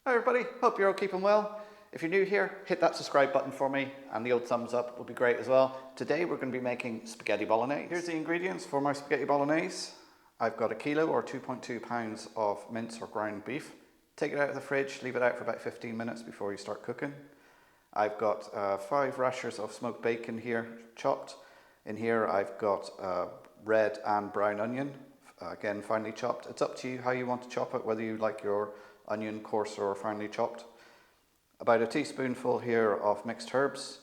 Hi everybody, hope you're all keeping well. If you're new here, hit that subscribe button for me and the old thumbs up would be great as well. Today we're going to be making spaghetti bolognese. Here's the ingredients for my spaghetti bolognese. I've got 1 kilo or 2.2 pounds of mince or ground beef. Take it out of the fridge, leave it out for about 15 minutes before you start cooking. I've got 5 rashers of smoked bacon here, chopped. In here I've got red and brown onion, again finely chopped. It's up to you how you want to chop it, whether you like your onion coarser or finely chopped. About a teaspoonful here of mixed herbs,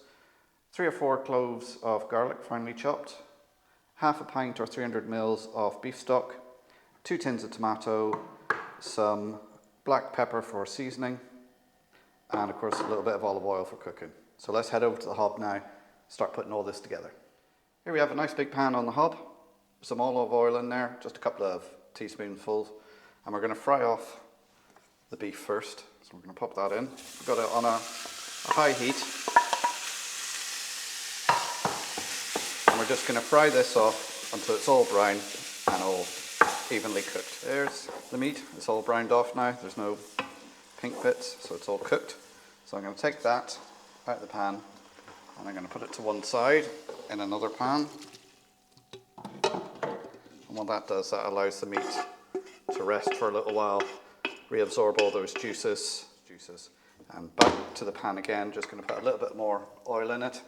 3 or 4 cloves of garlic finely chopped, half a pint or 300 mils of beef stock, 2 tins of tomato, some black pepper for seasoning, and of course a little bit of olive oil for cooking. So let's head over to the hob now, start putting all this together. Here we have a nice big pan on the hob, some olive oil in there, just a couple of teaspoonfuls, and we're going to fry off the beef first. So we're going to pop that in. We've got it on a high heat, and we're just going to fry this off until it's all brown and all evenly cooked. There's the meat, it's all browned off now, there's no pink bits, so it's all cooked. So I'm going to take that out of the pan and I'm going to put it to one side in another pan. And what that does, that allows the meat to rest for a little while, reabsorb all those juices, and back to the pan again. Just going to put a little bit more oil in it,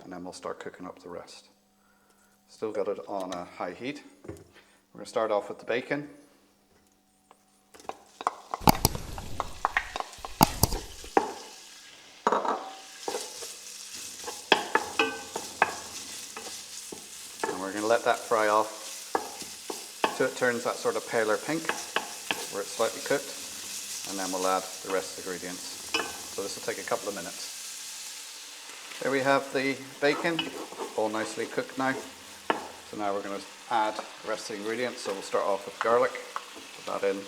and then we'll start cooking up the rest. Still got it on a high heat. We're going to start off with the bacon. And we're going to let that fry off till it turns that sort of paler pink, where it's slightly cooked, and then we'll add the rest of the ingredients. So this will take a couple of minutes. There we have the bacon, all nicely cooked now. So now we're going to add the rest of the ingredients. So we'll start off with garlic, put that in.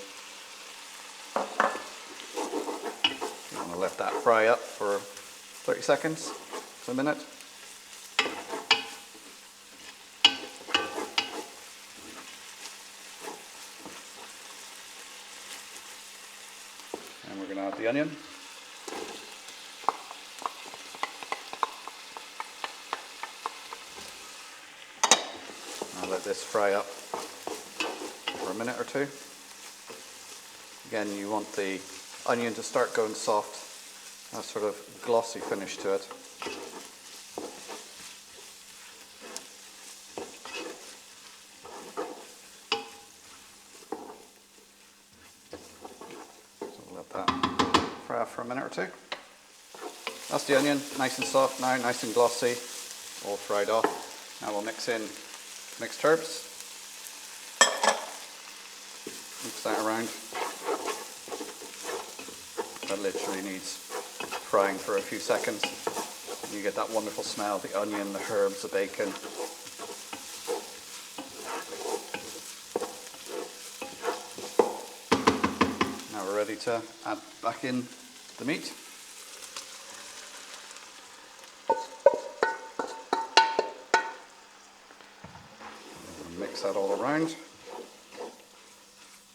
I'm going to let that fry up for 30 seconds to a minute. And we're going to add the onion. I'll let this fry up for a minute or two. Again, you want the onion to start going soft, a sort of glossy finish to it. Fry off for a minute or two. That's the onion, nice and soft now, nice and glossy, all fried off. Now we'll mix in mixed herbs. Mix that around. That literally needs frying for a few seconds. You get that wonderful smell, the onion, the herbs, the bacon. Now we're ready to add back in the meat. Mix that all around.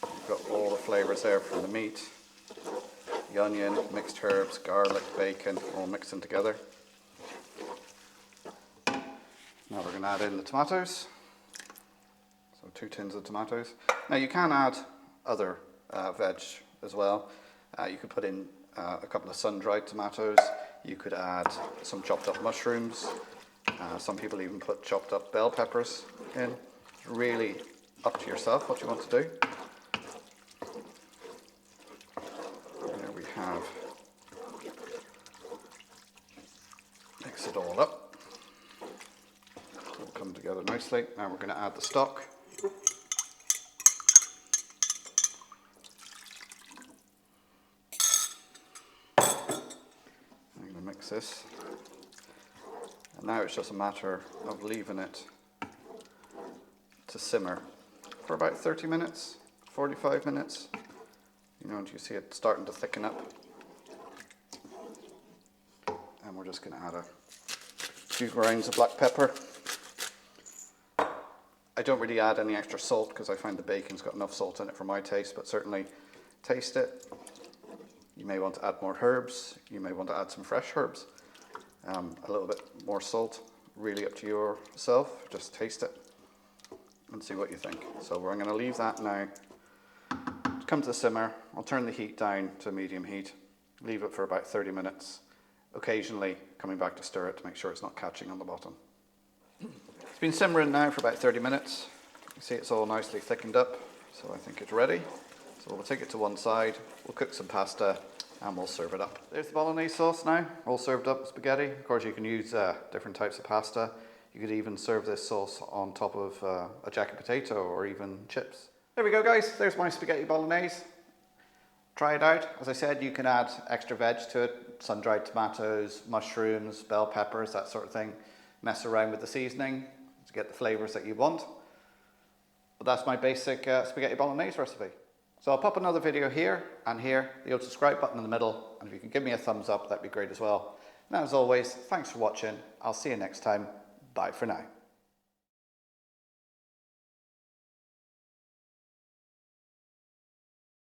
You've got all the flavours there from the meat, the onion, mixed herbs, garlic, bacon, all mixing together. Now we're going to add in the tomatoes. So 2 tins of tomatoes. Now you can add other veg as well. You could put in a couple of sun-dried tomatoes. You could add some chopped up mushrooms. Some people even put chopped up bell peppers in. It's really up to yourself what you want to do. There we have. Mix it all up. It'll come together nicely. Now we're going to add the stock. Mix this, and now it's just a matter of leaving it to simmer for about 30 minutes, 45 minutes, and you see it starting to thicken up. And we're just going to add a few grains of black pepper. I don't really add any extra salt because I find the bacon's got enough salt in it for my taste, but certainly taste it. You may want to add more herbs. You may want to add some fresh herbs. A little bit more salt, really up to yourself. Just taste it and see what you think. So we're going to leave that now to come to the simmer. I'll turn the heat down to medium heat, leave it for about 30 minutes, occasionally coming back to stir it to make sure it's not catching on the bottom. It's been simmering now for about 30 minutes. You see it's all nicely thickened up, so I think it's ready. So we'll take it to one side, we'll cook some pasta, and we'll serve it up. There's the bolognese sauce now, all served up with spaghetti. Of course, you can use different types of pasta. You could even serve this sauce on top of a jacket potato or even chips. There we go, guys. There's my spaghetti bolognese. Try it out. As I said, you can add extra veg to it, sun-dried tomatoes, mushrooms, bell peppers, that sort of thing. Mess around with the seasoning to get the flavors that you want. But that's my basic spaghetti bolognese recipe. So I'll pop another video here and here, the old subscribe button in the middle, and if you can give me a thumbs up, that'd be great as well. And as always, thanks for watching. I'll see you next time. Bye for now.